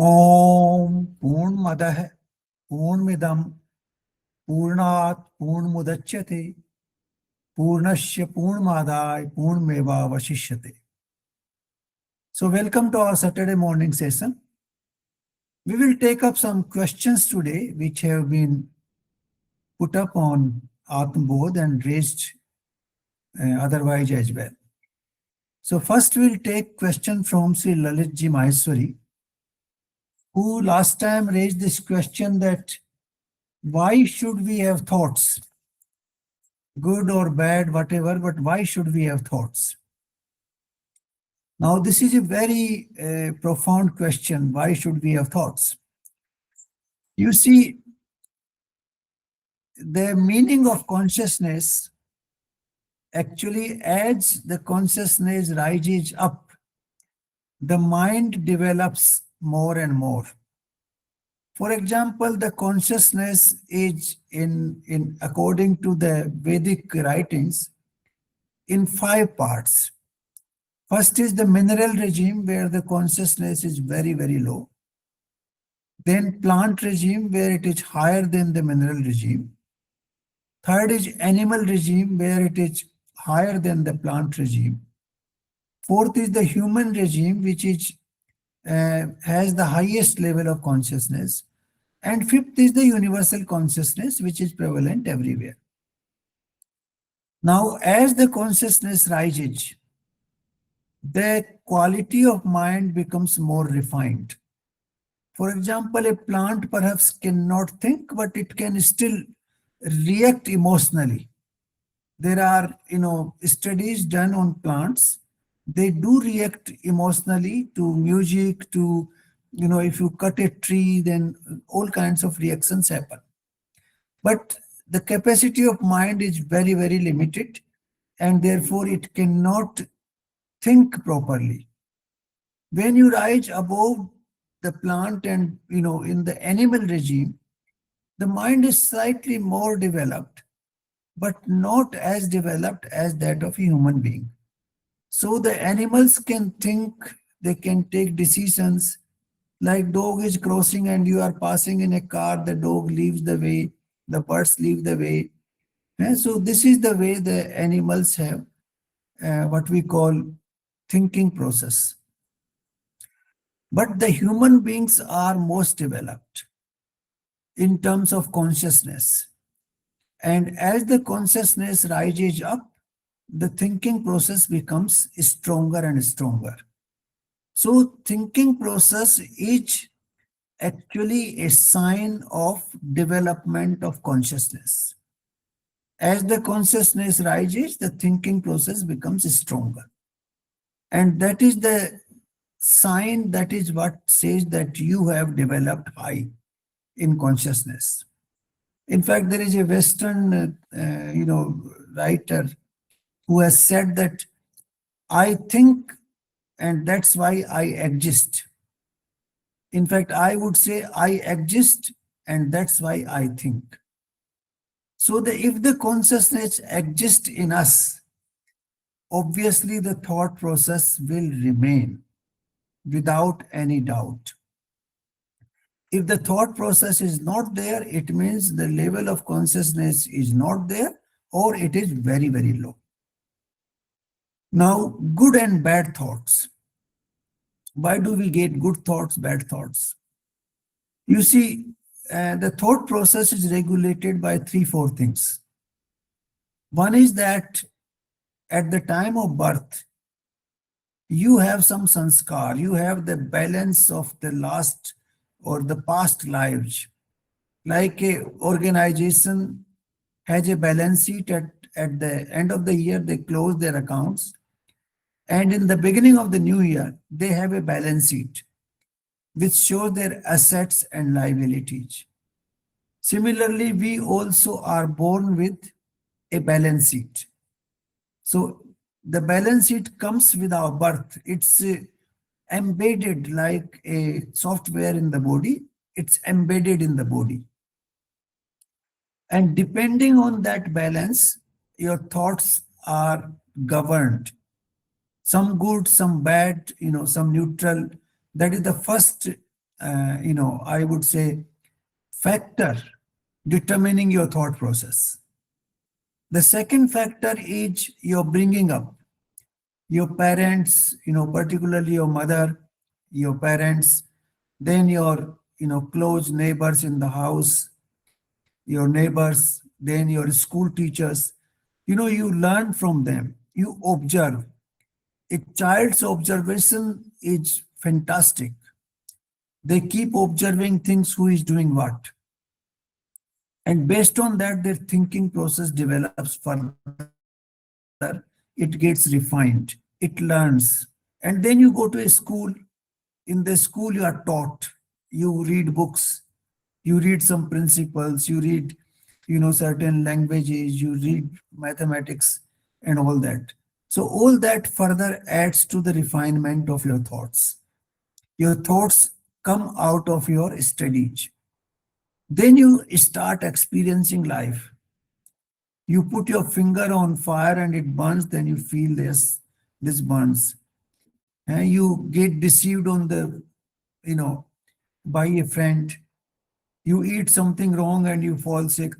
ओम पूर्ण मदः पूर्णमिदं पूर्णात् पूर्णमुदच्यते पूर्णस्य पूर्णमादाय पूर्णमेवावशिष्यते. So welcome to our Saturday morning session. We will take up some questions today which have been put up on Atmabodh and raised otherwise as well. So first we'll take question from Sri Lalitji Maheshwari, who last time raised this question that why should we have thoughts? Good or bad, whatever, but why should we have thoughts? Now, this is a very profound question. Why should we have thoughts? You see, the meaning of consciousness actually, as the consciousness rises up, the mind develops more and more. For example, the consciousness is in according to the Vedic writings in 5 parts. First is the mineral regime, where the consciousness is very, very low. Then plant regime, where it is higher than the mineral regime. Third is animal regime, where it is higher than the plant regime. Fourth is the human regime, which is has the highest level of consciousness. And fifth is the universal consciousness, which is prevalent everywhere. Now, as the consciousness rises, the quality of mind becomes more refined. For example, a plant perhaps cannot think, but it can still react emotionally. There are, studies done on plants. They do react emotionally to music, to, if you cut a tree, then all kinds of reactions happen. But the capacity of mind is very, very limited, and therefore it cannot think properly. When you rise above the plant and, in the animal regime, the mind is slightly more developed, but not as developed as that of a human being. So the animals can think, they can take decisions. Like dog is crossing and you are passing in a car, the dog leaves the way, the birds leave the way. And so this is the way the animals have what we call thinking process. But the human beings are most developed in terms of consciousness. And as the consciousness rises up, the thinking process becomes stronger and stronger. So thinking process is actually a sign of development of consciousness. As the consciousness rises, the thinking process becomes stronger. And that is the sign, that is what says that you have developed high in consciousness. In fact, there is a Western, writer who has said that I think and that's why I exist. In fact, I would say I exist and that's why I think. So if the consciousness exists in us, obviously the thought process will remain without any doubt. If the thought process is not there, it means the level of consciousness is not there or it is very, very low. Now, good and bad thoughts. Why do we get good thoughts, bad thoughts? You see, the thought process is regulated by 3-4 things. One is that at the time of birth, you have some sanskar, you have the balance of the last or the past lives. Like a organization has a balance sheet at the end of the year, they close their accounts. And in the beginning of the new year, they have a balance sheet which shows their assets and liabilities. Similarly, we also are born with a balance sheet. So the balance sheet comes with our birth. It's embedded like a software in the body. It's embedded in the body. And depending on that balance, your thoughts are governed. Some good, some bad, some neutral. That is the first I would say, factor determining your thought process. The second factor is your bringing up. Your parents, particularly your mother, your parents, then your, close neighbors in the house, your neighbors, then your school teachers. You learn from them, you observe. A child's observation is fantastic. They keep observing things, who is doing what. And based on that, their thinking process develops further. It gets refined, it learns. And then you go to a school. In the school, you are taught. You read books, you read some principles, you read, certain languages, you read mathematics and all that. So all that further adds to the refinement of your thoughts. Your thoughts come out of your studies. Then you start experiencing life. You put your finger on fire and it burns, then you feel this burns. And you get deceived on the, you know, by a friend. You eat something wrong and you fall sick.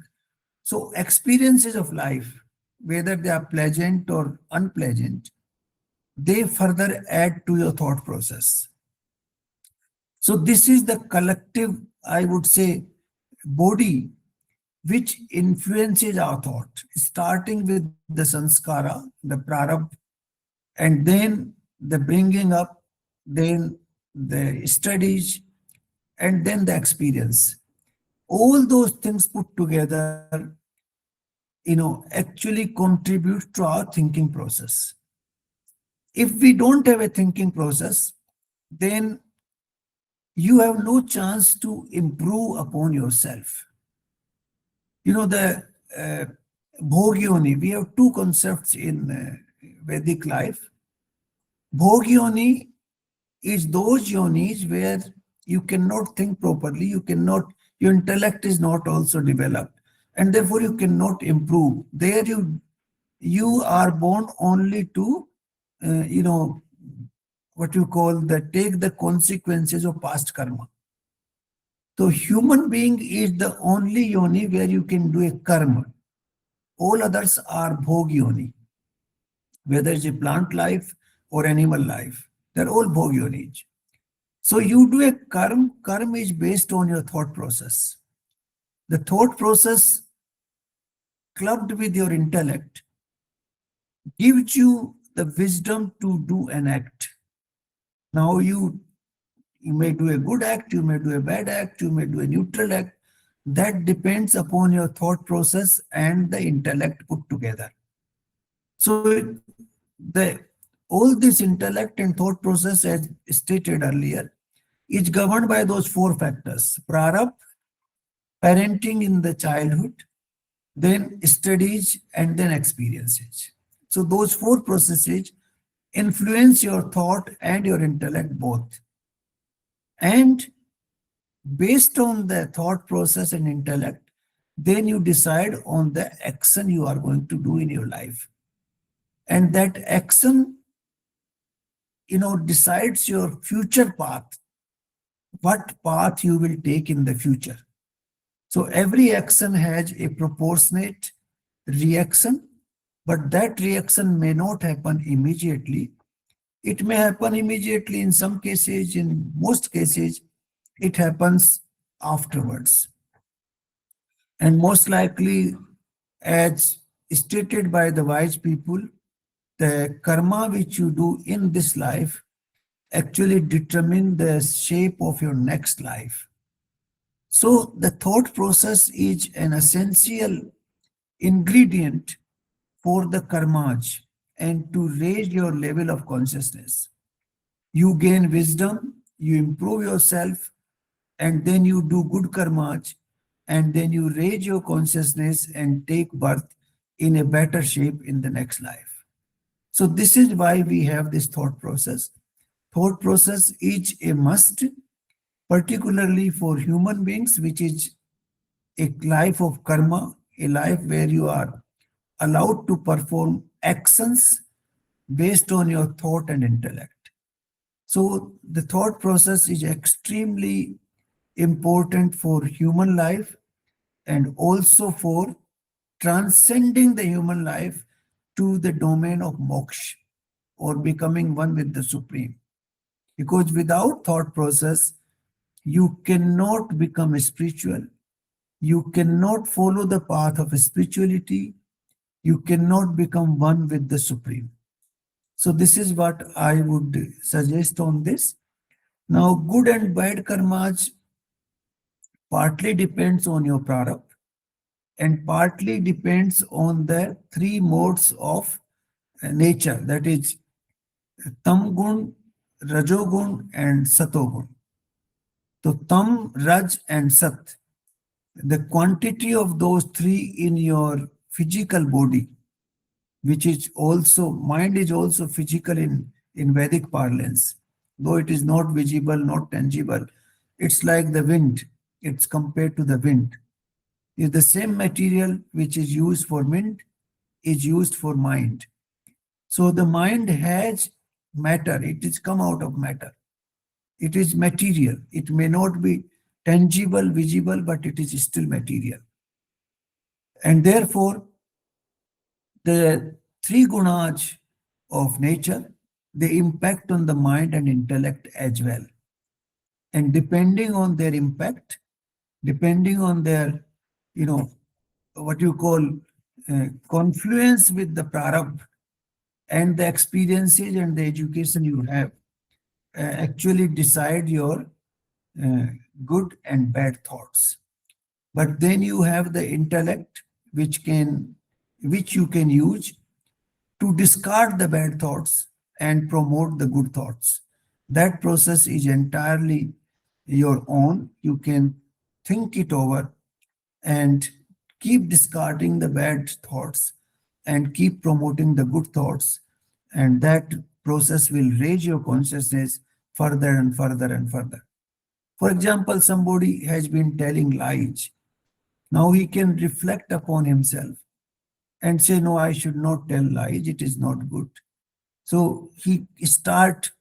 So experiences of life, whether they are pleasant or unpleasant, they further add to your thought process. So this is the collective, I would say, body which influences our thought, starting with the sanskara, the prarabdha, and then the bringing up, then the studies, and then the experience. All those things put together, actually contribute to our thinking process. If we don't have a thinking process, then you have no chance to improve upon yourself. The uh, Bhogyoni, we have two concepts in Vedic life. Bhogyoni is those yonis where you cannot think properly, your intellect is not also developed, and therefore you cannot improve. There you are born only to, what you call take the consequences of past karma. So human being is the only yoni where you can do a karma. All others are bhog yoni, whether it's a plant life or animal life. They're all bhog yonis. So you do a karma. Karma is based on your thought process. The thought process clubbed with your intellect gives you the wisdom to do an act. Now you may do a good act, you may do a bad act, you may do a neutral act. That depends upon your thought process and the intellect put together. So the all this intellect and thought process, as stated earlier, is governed by those four factors: prarabdha, parenting in the childhood, then studies, and then experiences. So those four processes influence your thought and your intellect both. And based on the thought process and intellect, then you decide on the action you are going to do in your life. And that action, decides your future path, what path you will take in the future. So every action has a proportionate reaction, but that reaction may not happen immediately. It may happen immediately in some cases, in most cases, it happens afterwards. And most likely, as stated by the wise people, the karma which you do in this life actually determine the shape of your next life. So the thought process is an essential ingredient for the karmas and to raise your level of consciousness. You gain wisdom, you improve yourself, and then you do good karmas, and then you raise your consciousness and take birth in a better shape in the next life. So this is why we have this thought process. Thought process is a must, particularly for human beings, which is a life of karma, a life where you are allowed to perform actions based on your thought and intellect. So the thought process is extremely important for human life and also for transcending the human life to the domain of moksha or becoming one with the Supreme. Because without thought process, you cannot become spiritual. You cannot follow the path of spirituality. You cannot become one with the Supreme. So this is what I would suggest on this. Now, good and bad karmas partly depends on your prarabdha and partly depends on the three modes of nature, that is tamgun, rajogun, and satogun. So tam, raj, and sat, the quantity of those three in your physical body, which is also, mind is also physical in Vedic parlance, though it is not visible, not tangible. It's like the wind. It's compared to the wind. Is the same material which is used for wind is used for mind. So the mind has matter. It is come out of matter. It is material. It may not be tangible, visible, but it is still material. And therefore, the three gunas of nature, they impact on the mind and intellect as well. And depending on their impact, depending on their, what you call confluence with the prarabdha and the experiences and the education you have, actually decide your uh, good and bad thoughts. But then you have the intellect which you can use to discard the bad thoughts and promote the good thoughts. That process is entirely your own. You can think it over and keep discarding the bad thoughts and keep promoting the good thoughts. And that process will raise your consciousness further and further and further. For example, somebody has been telling lies. Now he can reflect upon himself and say, no, I should not tell lies. It is not good. So he start,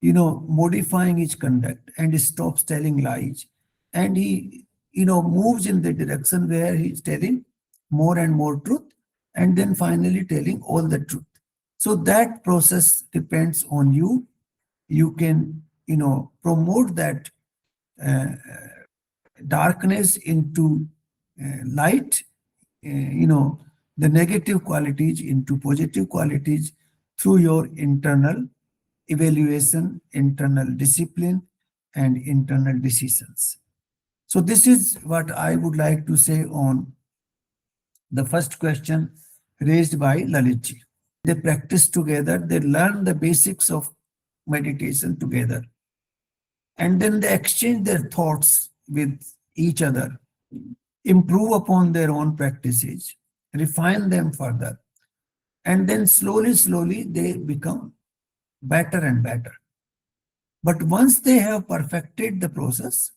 modifying his conduct and stops telling lies. And he, moves in the direction where he's telling more and more truth and then finally telling all the truth. So that process depends on you. You can, promote that uh, darkness into light, the negative qualities into positive qualities through your internal evaluation, internal discipline, and internal decisions. So this is what I would like to say on the first question raised by Lalitji. They practice together, they learn the basics of meditation together, and then they exchange their thoughts with each other, improve upon their own practices, refine them further, and then slowly, slowly they become better and better. But once they have perfected the process,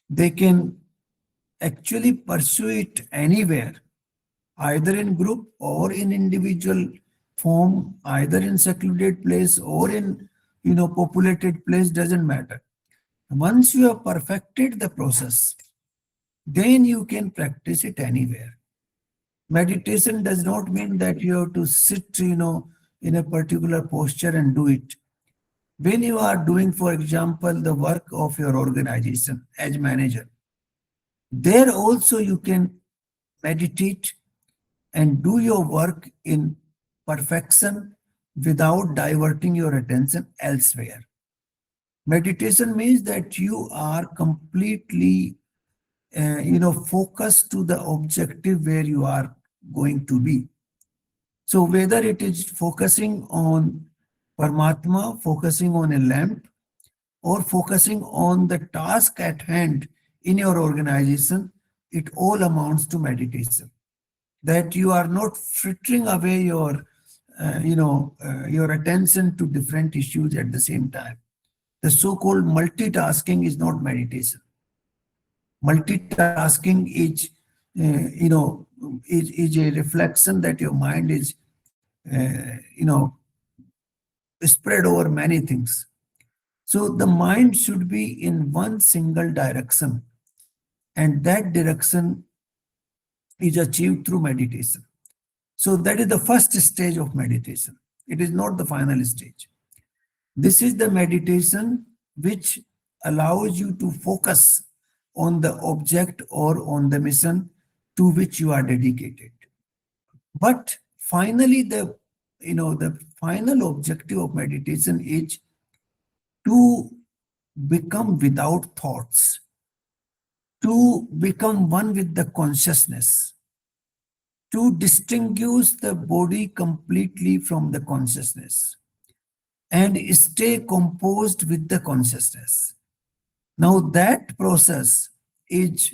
they can actually pursue it anywhere, either in group or in individual form, either in secluded place or in populated place, doesn't matter. Once you have perfected the process, then you can practice it anywhere. Meditation does not mean that you have to sit, in a particular posture and do it. When you are doing, for example, the work of your organization as manager, there also you can meditate and do your work in perfection without diverting your attention elsewhere. Meditation means that you are completely, focused to the objective where you are going to be. So whether it is focusing on Paramatma, focusing on a lamp, or focusing on the task at hand in your organization, it all amounts to meditation. That you are not frittering away your attention to different issues at the same time. The so-called multitasking is not meditation. Multitasking is a reflection that your mind is, spread over many things. So the mind should be in one single direction, and that direction is achieved through meditation. So that is the first stage of meditation. It is not the final stage. This is the meditation which allows you to focus on the object or on the mission to which you are dedicated. But finally, the final objective of meditation is to become without thoughts, to become one with the consciousness, to distinguish the body completely from the consciousness and stay composed with the consciousness. Now, that process is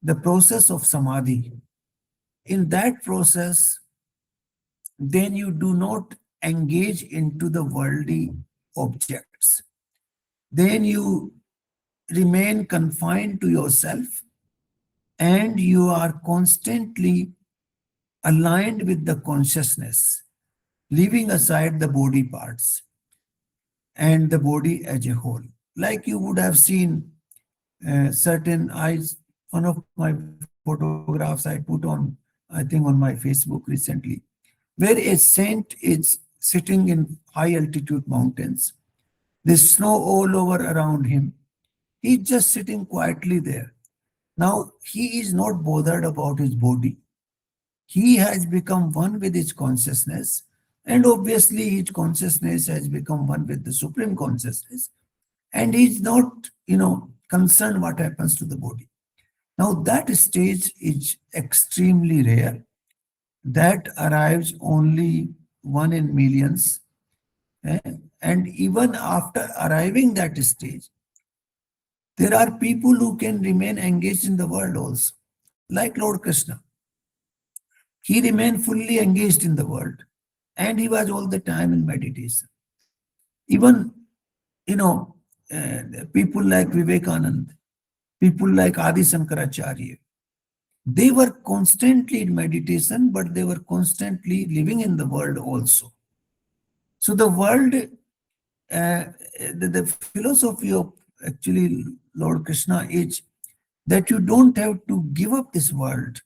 the process of samadhi. In that process, then you do not engage into the worldly objects. Then you remain confined to yourself and you are constantly aligned with the consciousness, leaving aside the body parts and the body as a whole. Like you would have seen certain eyes, one of my photographs I put on, I think on my Facebook recently, where a saint is sitting in high altitude mountains. There's snow all over around him. He's just sitting quietly there. Now, he is not bothered about his body. He has become one with his consciousness, and obviously, his consciousness has become one with the supreme consciousness, and he's not, concerned what happens to the body. Now, that stage is extremely rare. That arrives only one in millions. eh, And even after arriving that stage, there are people who can remain engaged in the world also, like Lord Krishna. He remained fully engaged in the world and he was all the time in meditation. Even, you know, people like Vivekanand, people like Adi Shankaracharya, they were constantly in meditation, but they were constantly living in the world also. So the world, the philosophy of actually Lord Krishna is that you don't have to give up this world.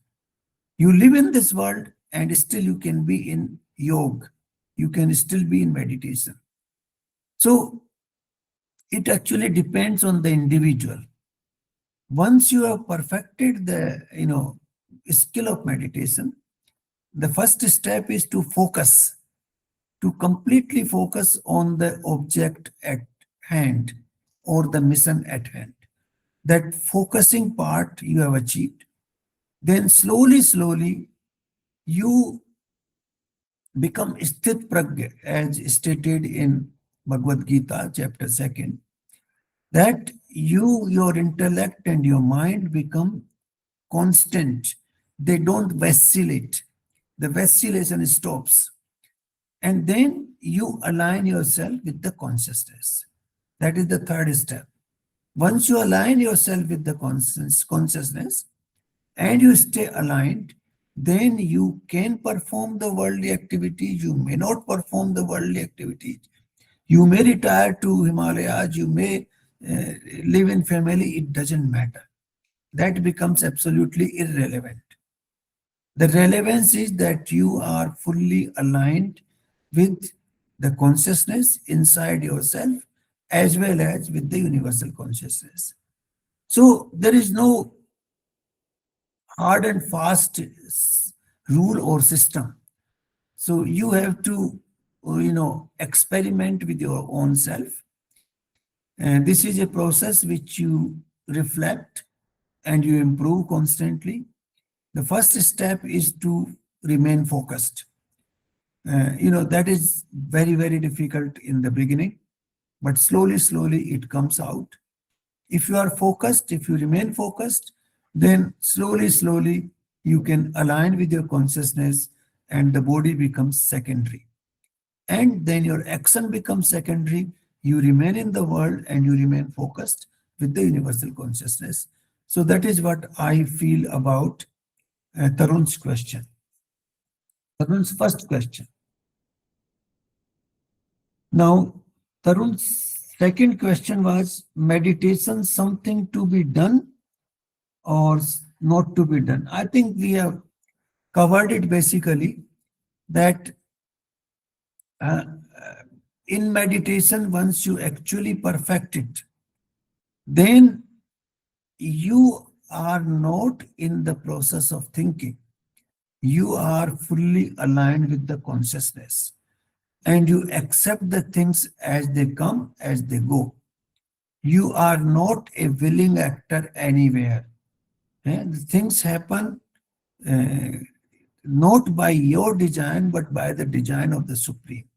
You live in this world and still you can be in yoga. You can still be in meditation. So it actually depends on the individual. Once you have perfected the skill of meditation, the first step is to focus, to completely focus on the object at hand or the mission at hand. That focusing part you have achieved. Then slowly, you become sthit pragya, as stated in Bhagavad Gita, chapter 2nd, that your intellect and your mind become constant. They don't vacillate. The vacillation stops. And then you align yourself with the consciousness. That is the third step. Once you align yourself with the consciousness and you stay aligned, then you can perform the worldly activities. You may not perform the worldly activities. You may retire to Himalayas. You may live in family. It doesn't matter. That becomes absolutely irrelevant. The relevance is that you are fully aligned with the consciousness inside yourself as well as with the universal consciousness. So there is no hard and fast rule or system. So you have to, experiment with your own self. And this is a process which you reflect and you improve constantly. The first step is to remain focused. That is very, very difficult in the beginning, but slowly it comes out. If you are focused, if you remain focused, then slowly you can align with your consciousness and the body becomes secondary. And then your action becomes secondary. You remain in the world and you remain focused with the universal consciousness. So that is what I feel about Tarun's question. Tarun's first question. Now, Tarun's Second question was meditation something to be done or not to be done. I think we have covered it basically that uh, in meditation, once you actually perfect it, then you are not in the process of thinking. You are fully aligned with the consciousness and you accept the things as they come, as they go. You are not a willing actor anywhere. Things happen uh, not by your design, but by the design of the Supreme.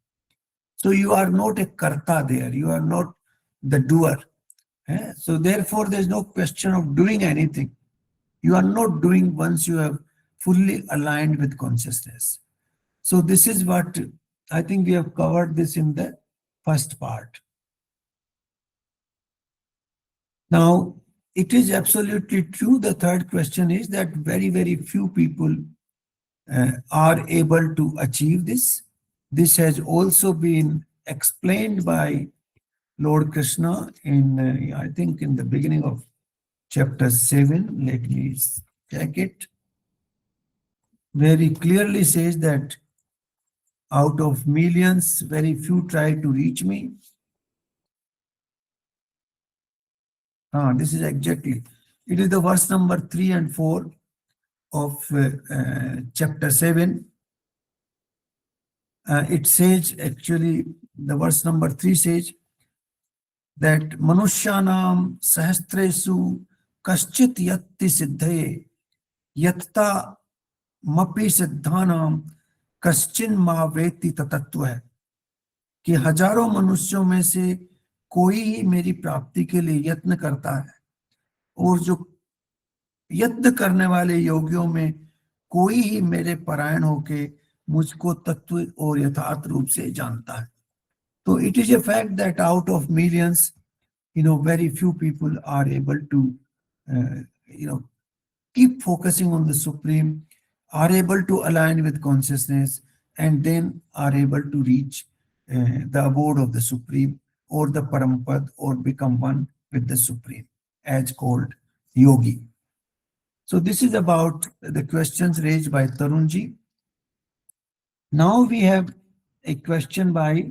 So you are not a karta there. You are not the doer. So therefore, there is no question of doing anything. You are not doing once you have fully aligned with consciousness. So this is what I think we have covered this in the first part. Now, it is absolutely true. The third question is that very, very few people are able to achieve this. This has also been explained by Lord Krishna in, I think, in the beginning of chapter 7. Let me check it. Very clearly says that out of millions, very few try to reach me. This is exactly. It is the verse number 3 and 4 of chapter 7. It says, actually, the verse number 3 says that Manushyanam Sahastresu Kaschit Yatti Siddhaye Yatta Mapi Siddhanam Kaschin Ma Veti Tatatva है कि हजारों मनुष्यों में से कोई ही मेरी प्राप्ति के लिए यत्न करता है और जो यत्न करने वाले योगियों में कोई ही मेरे परायण होके मुझको तत्व और यथार्थ रूप से जानता है. So it is a fact that out of millions, very few people are able to, keep focusing on the Supreme, are able to align with consciousness, and then are able to reach the abode of the Supreme or the Parampad or become one with the Supreme, as called yogi. So this is about the questions raised by Tarunji. Now we have a question by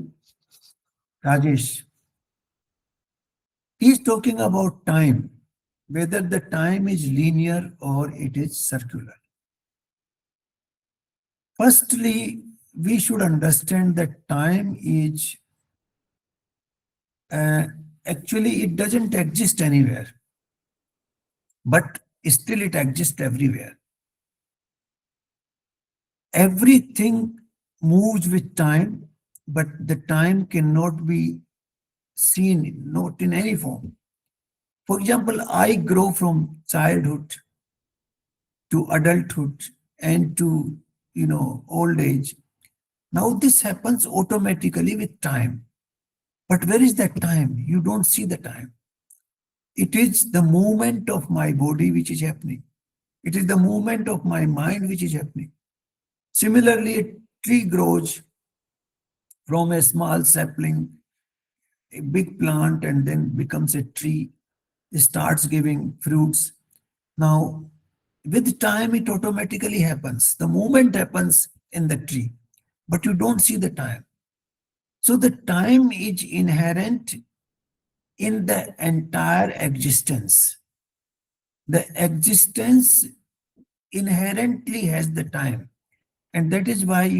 Rajesh. He is talking about time, whether the time is linear or it is circular. Firstly, we should understand that time is actually it doesn't exist anywhere, but still it exists everywhere. Everything moves with time, but the time cannot be seen, not in any form. For example, I grow from childhood to adulthood and to old age. Now this happens automatically with time. But where is that time? You don't see the time. It is the movement of my body which is happening. It is the movement of my mind which is happening. Similarly, a tree grows from a small sapling, a big plant, and then becomes a tree. It starts giving fruits. Now, with time, it automatically happens. The movement happens in the tree, but you don't see the time. So the time is inherent in the entire existence. The existence inherently has the time. And that is why,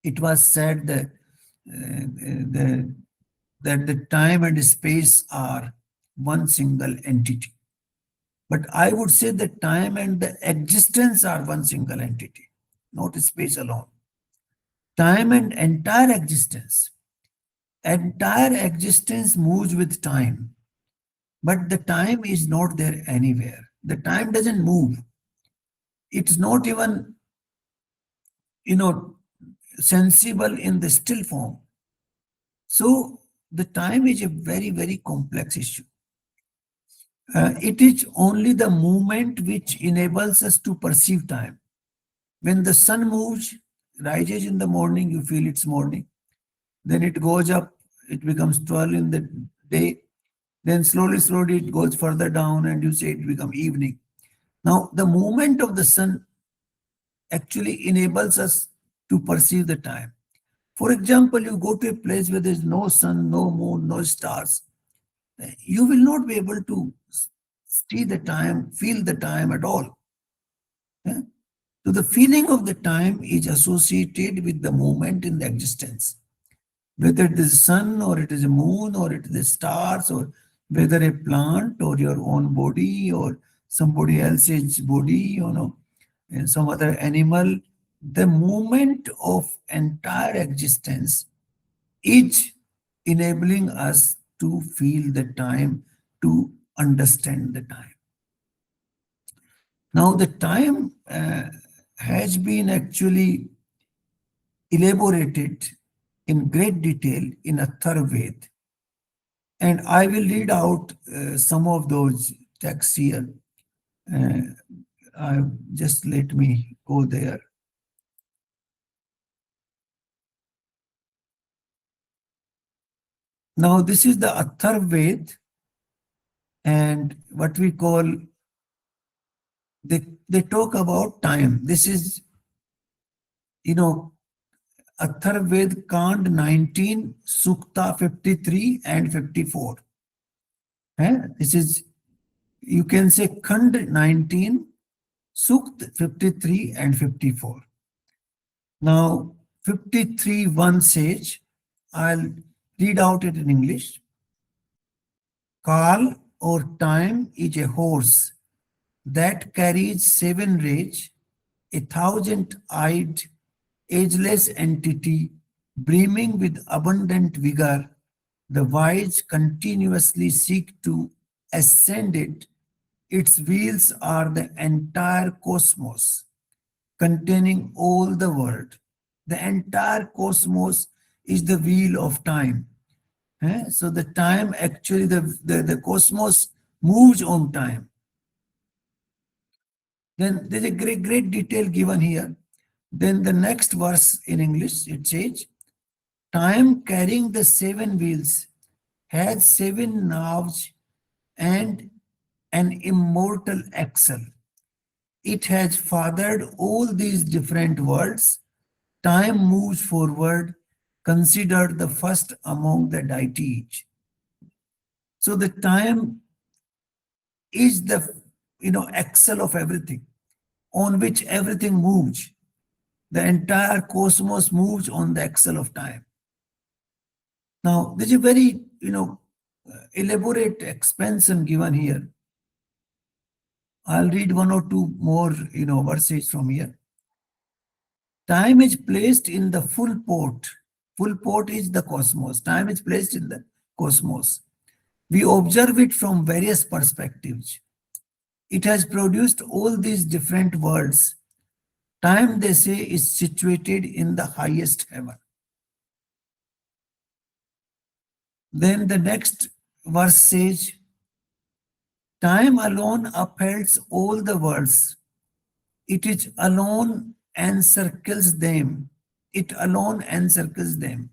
it was said that, that the time and space are one single entity. But I would say that time and the existence are one single entity, not space alone. Time and entire existence moves with time, but the time is not there anywhere. The time doesn't move. It's not even, sensible in the still form. So the time is a very, very complex issue. It is only the movement which enables us to perceive time. When the sun moves, rises in the morning, you feel it's morning. Then it goes up it becomes 12 in the day. Then slowly, slowly it goes further down and you say it become evening. Now, the movement of the sun actually enables us to perceive the time. For example, you go to a place where there's no sun, no moon, no stars, you will not be able to see the time, feel the time at all. Yeah? So the feeling of the time is associated with the moment in the existence. Whether it is sun or it is a moon or it is the stars or whether a plant or your own body or somebody else's body, and some other animal, the movement of entire existence is enabling us to feel the time, to understand the time. Now, the time has been actually elaborated in great detail in Atharvaved. And I will read out some of those texts here. Uh, just let me go there. Now, this is the Atharvaved, and what we call, they talk about time. This is, you know, Atharvaved Kand 19, Sukta 53 and 54. This is, you can say Khand 19, Sukt 53 and 54. Now, 53 1 says, I'll read out it in English. Kal or time is a horse that carries 7 rays, a 1,000-eyed, ageless entity brimming with abundant vigor. The wise continuously seek to ascend it. Its wheels are the entire cosmos, containing all the world. The entire cosmos is the wheel of time. So the time actually, the cosmos moves on time. Then there's a great detail given here. Then the next verse in English, it says, time carrying the 7 wheels has 7 knobs and an immortal axle. It has fathered all these different worlds. Time moves forward, considered the first among the deities. So the time is the axle of everything, on which everything moves. The entire cosmos moves on the axle of time. Now, there's a very elaborate expansion given here. I'll read one or two more verses from here. Time is placed in the full port. Full port is the cosmos. Time is placed in the cosmos. We observe it from various perspectives. It has produced all these different worlds. Time, they say, is situated in the highest heaven. Then the next verse says, time alone upholds all the worlds. It is alone encircles them. It alone encircles them.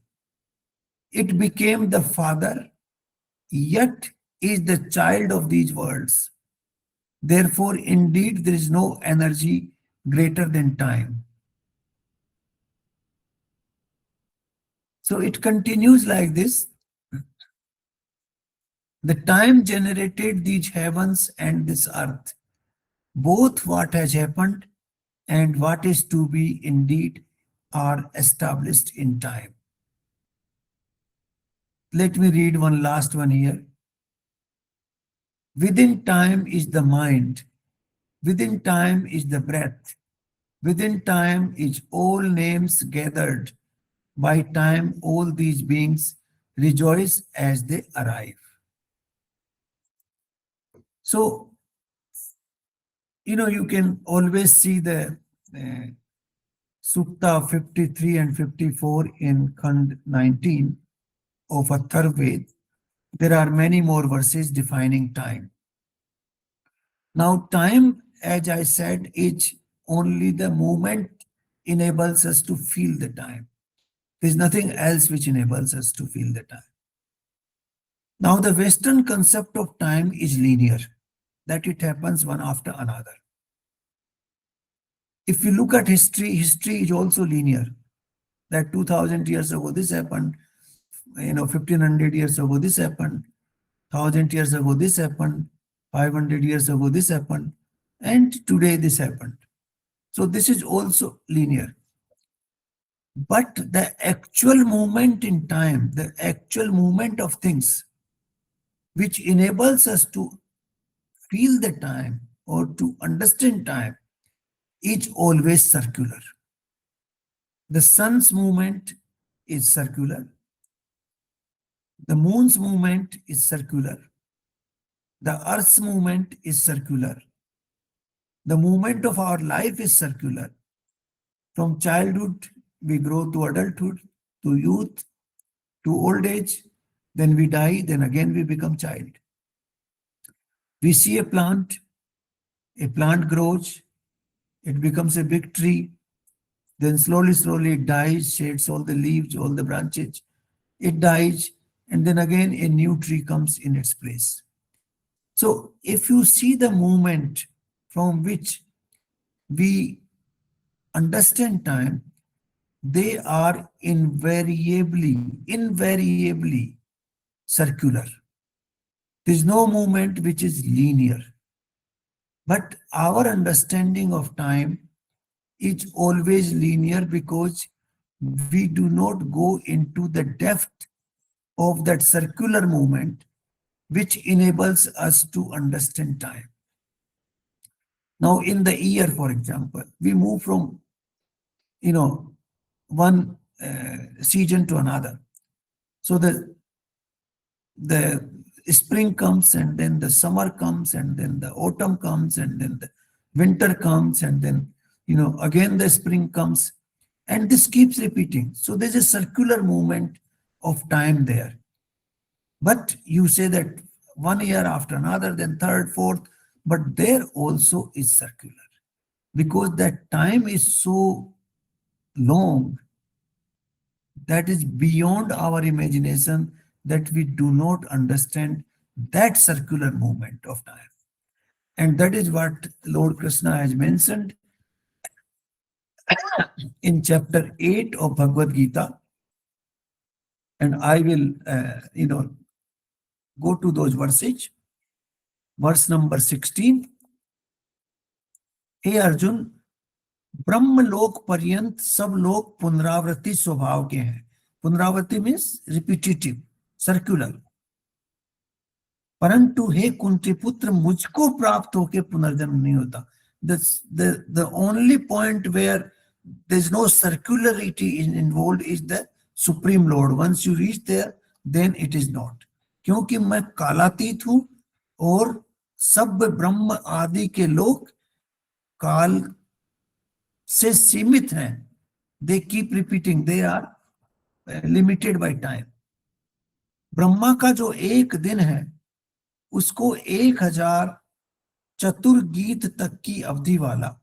It became the father, yet is the child of these worlds. Therefore, indeed, there is no energy greater than time. So it continues like this. The time generated these heavens and this earth. Both what has happened and what is to be indeed are established in time. Let me read one last one here. Within time is the mind. Within time is the breath. Within time is all names gathered. By time, all these beings rejoice as they arrive. So, you can always see the Sukta 53 and 54 in Khand 19 of Atharvaved. There are many more verses defining time. Now, time, as I said, is only the moment enables us to feel the time. There's nothing else which enables us to feel the time. Now, the Western concept of time is linear, that it happens one after another. If you look at history, history is also linear. That 2000 years ago this happened, 1500 years ago this happened, 1000 years ago this happened, 500 years ago this happened, and today this happened. So this is also linear. But the actual movement in time, the actual movement of things, which enables us to feel the time or to understand time, is always circular. The sun's movement is circular. The moon's movement is circular. The earth's movement is circular. The movement of our life is circular. From childhood, we grow to adulthood, to youth, to old age, then we die, then again we become child. We see a plant grows, it becomes a big tree, then slowly, slowly it dies, sheds all the leaves, all the branches, it dies, and then again a new tree comes in its place. So if you see the movement from which we understand time, they are invariably circular. There is no movement which is linear. But our understanding of time is always linear because we do not go into the depth of that circular movement which enables us to understand time. Now, in the year, for example, we move from, one season to another. So the spring comes, and then the summer comes, and then the autumn comes, and then the winter comes, and then again the spring comes, and this keeps repeating. So there's a circular movement of time there. But you say that one year after another, then third, fourth, but there also is circular because that time is so long that is beyond our imagination, that we do not understand that circular movement of time. And that is what Lord Krishna has mentioned in chapter 8 of Bhagavad Gita. And I will, go to those verses. Verse number 16. हे अर्जुन, ब्रह्म लोक पर्यंत सब लोग पुनरावृत्ति स्वभाव के हैं. पुनरावृत्ति means repetitive, circular. परंतु हे कुंती पुत्र, मुझको प्राप्त होके पुनर्जन्म नहीं होता. The only point where there's no circularity involved is the Supreme Lord. Once you reach there, then it is not. क्योंकि मैं कालातीत हूं और सब ब्रह्म आदि के लोग काल से सीमित हैं. They keep repeating, they are limited by time. Brahma का जो एक दिन है उसको 1000 चतुर्गीत तक की अवधि वाला,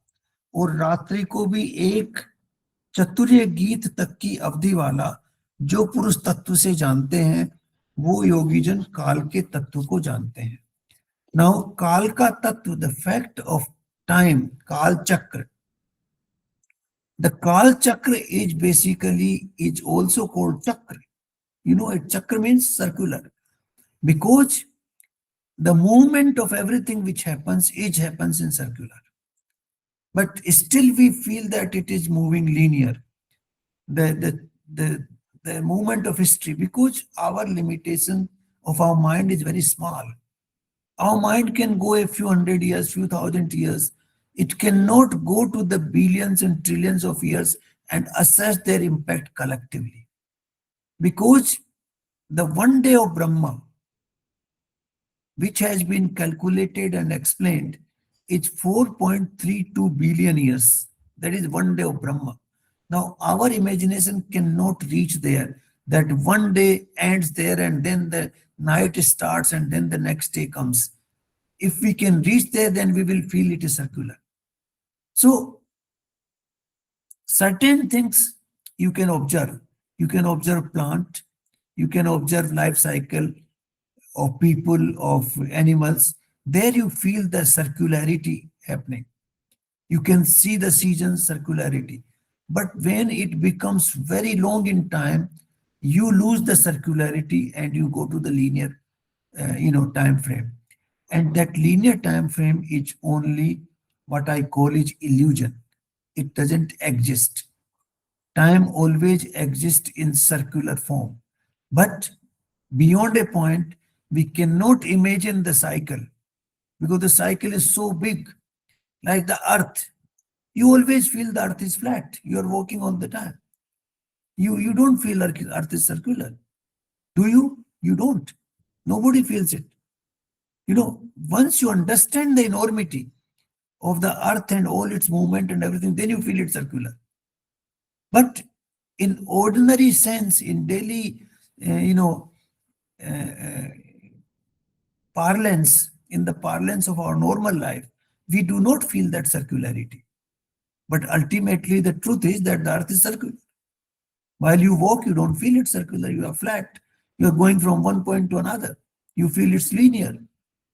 और रात्रि को भी एक चतुर्य गीत तक की अवधि वाला जो पुरुष तत्व से जानते हैं, वो योगीजन काल के तत्व को जानते हैं. नाउ काल का तत्व, द फैक्ट ऑफ टाइम, काल चक्र. The Kal Chakra is basically is also called Chakra. A Chakra means circular, because the movement of everything which happens, each happens in circular. But still we feel that it is moving linear. The movement of history, because our limitation of our mind is very small. Our mind can go a few hundred years, few thousand years. It cannot go to the billions and trillions of years and assess their impact collectively. Because the one day of Brahma, which has been calculated and explained, is 4.32 billion years. That is one day of Brahma. Now, our imagination cannot reach there, that one day ends there and then the night starts and then the next day comes. If we can reach there, then we will feel it is circular. So, certain things you can observe. You can observe plant, you can observe life cycle, of people, of animals, there you feel the circularity happening. You can see the season's circularity. But when it becomes very long in time, you lose the circularity and you go to the linear, time frame. And that linear time frame is only what I call is illusion. It doesn't exist. Time always exists in circular form. But beyond a point, we cannot imagine the cycle because the cycle is so big, like the earth. You always feel the earth is flat. You are walking all the time. You don't feel like earth is circular. Do you? You don't. Nobody feels it. Once you understand the enormity of the earth and all its movement and everything, then you feel it circular. But in ordinary sense, in daily, uh, parlance, in the parlance of our normal life, we do not feel that circularity. But ultimately, the truth is that the earth is circular. While you walk, you don't feel it circular, you are flat. You are going from one point to another. You feel it's linear.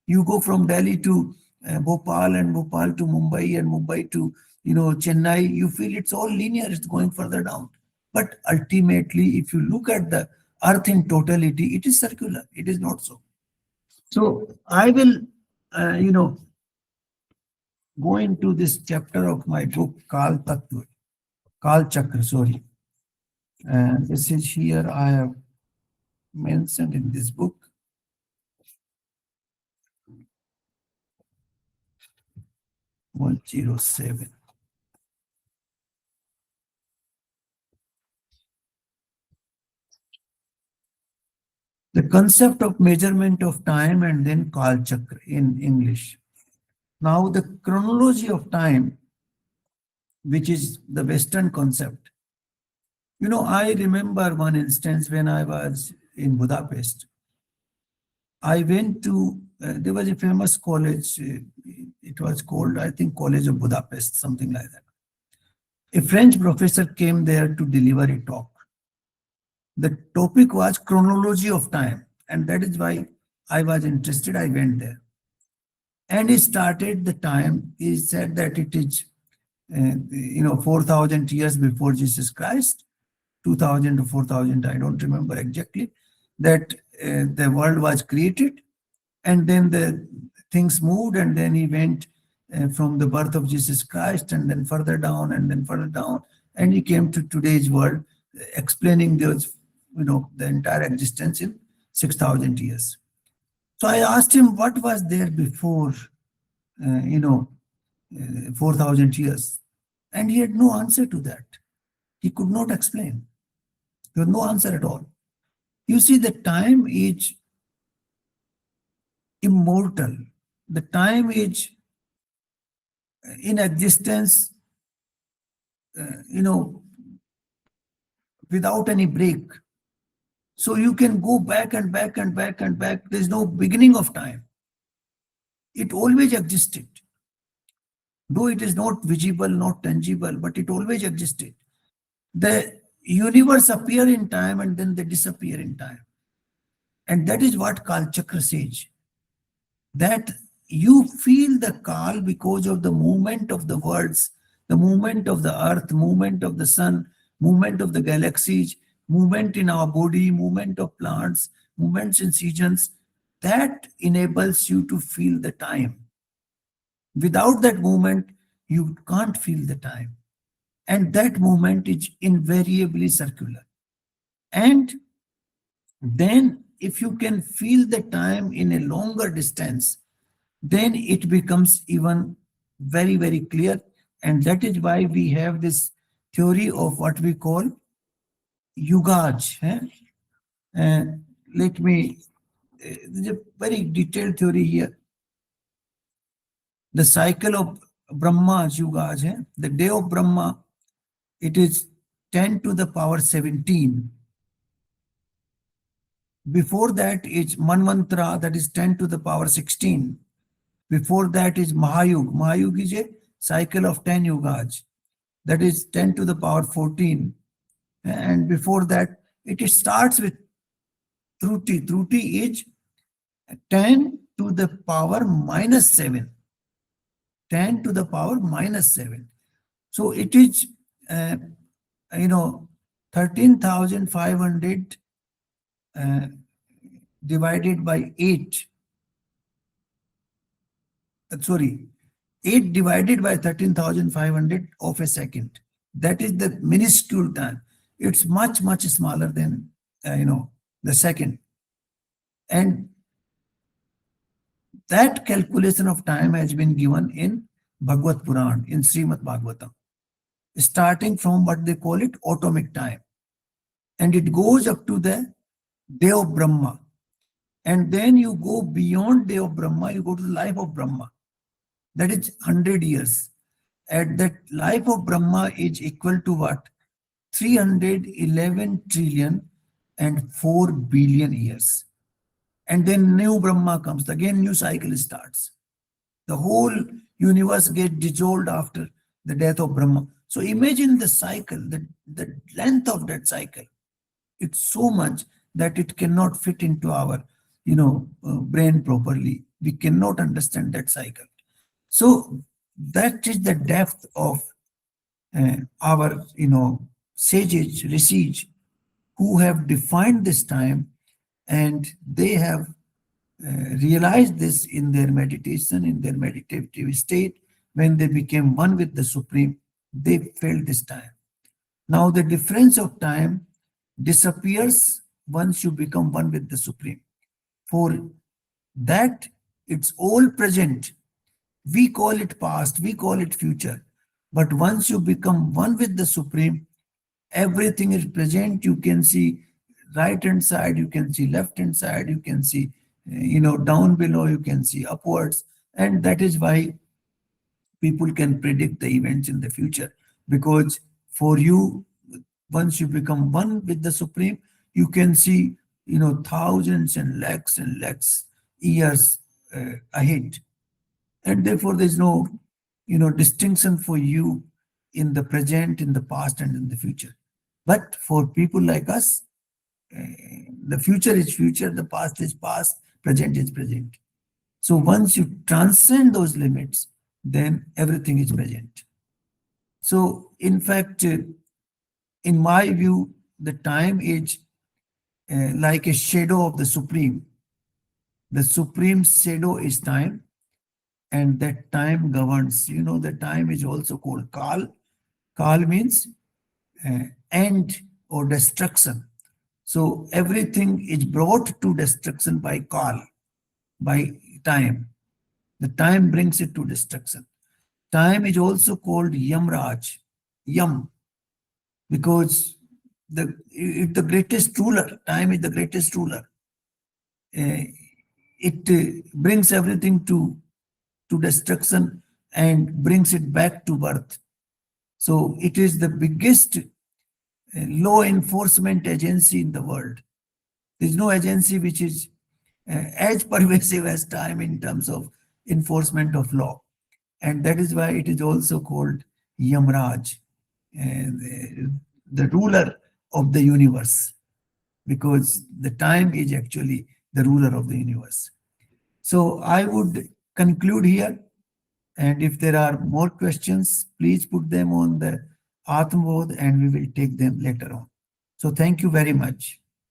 You go from Delhi to Bhopal and Bhopal to Mumbai and Mumbai to Chennai. You feel it's all linear. It's going further down. But ultimately, if you look at the earth in totality, it is circular. It is not so. So I will, uh, you know, go into this chapter of my book, Kal Tattva, Kal Chakra, sorry. And this is here I have mentioned in this book. One zero seven. The concept of measurement of time and then Kal Chakra in English. Now, the chronology of time, which is the Western concept. I remember one instance when I was in Budapest. I went to, there was a famous college, it was called, I think, College of Budapest, something like that. A French professor came there to deliver a talk. The topic was chronology of time, and that is why I was interested. I went there. And he started the time. He said that it is, 4,000 years before Jesus Christ, 2,000 to 4,000, I don't remember exactly, that the world was created. And then the things moved, and then he went from the birth of Jesus Christ, and then further down, and then further down. And he came to today's world, explaining those, the entire existence in 6,000 years. So I asked him what was there before, 4,000 years. And he had no answer to that. He could not explain. There was no answer at all. You see, the time is immortal. The time is in existence, without any break. So you can go back and back and back and back. There's no beginning of time. It always existed. Though it is not visible, not tangible, but it always existed. The universe appear in time and then they disappear in time. And that is what Kal Chakra says. That you feel the Kal because of the movement of the worlds, the movement of the earth, movement of the sun, movement of the galaxies, movement in our body, movement of plants, movements in seasons. That enables you to feel the time. Without that movement, you can't feel the time. And that movement is invariably circular. And then if you can feel the time in a longer distance, then it becomes even very, very clear. And that is why we have this theory of what we call yugas. Let me, there's a very detailed theory here. The cycle of Brahma's yugas, the day of Brahma, it is 10 to the power 17. Before that is Manvantara, that is 10 to the power 16. Before that is Mahayug. Mahayug is a cycle of 10 yugas. That is 10 to the power 14. And before that, it starts with Truti. Truti is 10 to the power minus 7. 10 to the power minus 7. So it is, uh, you know, 13,500 uh, divided by 8. Sorry, 8 divided by 13,500 of a second. That is the minuscule time. It's much, much smaller than, the second. And that calculation of time has been given in Bhagavad Puran, in Srimad Bhagavatam, starting from what they call it atomic time. And it goes up to the day of Brahma. And then you go beyond day of Brahma, you go to the life of Brahma. That is 100 years. At that life of Brahma is equal to what? 311 trillion and 4 billion years. And then new Brahma comes, again new cycle starts. The whole universe gets dissolved after the death of Brahma. So imagine the cycle, the length of that cycle. It's so much that it cannot fit into our, brain properly. We cannot understand that cycle. So that is the depth of our, sages, rishis, who have defined this time, and they have realized this in their meditation, in their meditative state. When they became one with the Supreme, they felt this time. Now the difference of time disappears once you become one with the Supreme. For that, it's all present. We call it past, we call it future. But once you become one with the Supreme, everything is present. You can see right hand side, you can see left hand side, you can see, down below, you can see upwards. And that is why people can predict the events in the future. Because for you, once you become one with the Supreme, you can see, thousands and lakhs years ahead. And therefore there's no, distinction for you in the present, in the past, and in the future. But for people like us, the future is future, the past is past, present is present. So once you transcend those limits, then everything is present. So in fact, in my view, the time is like a shadow of the Supreme. The Supreme shadow is time, and that time governs. The time is also called Kal. Kal means end or destruction. So everything is brought to destruction by Kal, by time. The time brings it to destruction. Time is also called Yamraj, Yam, because it's the greatest ruler. Time is the greatest ruler. It brings everything to destruction and brings it back to birth. So it is the biggest law enforcement agency in the world. There is no agency which is as pervasive as time in terms of enforcement of law. And that is why it is also called Yamraj, the ruler of the universe, because the time is actually the ruler of the universe. So I would conclude here. And if there are more questions, please put them on the Atmabodh and we will take them later on. So thank you very much.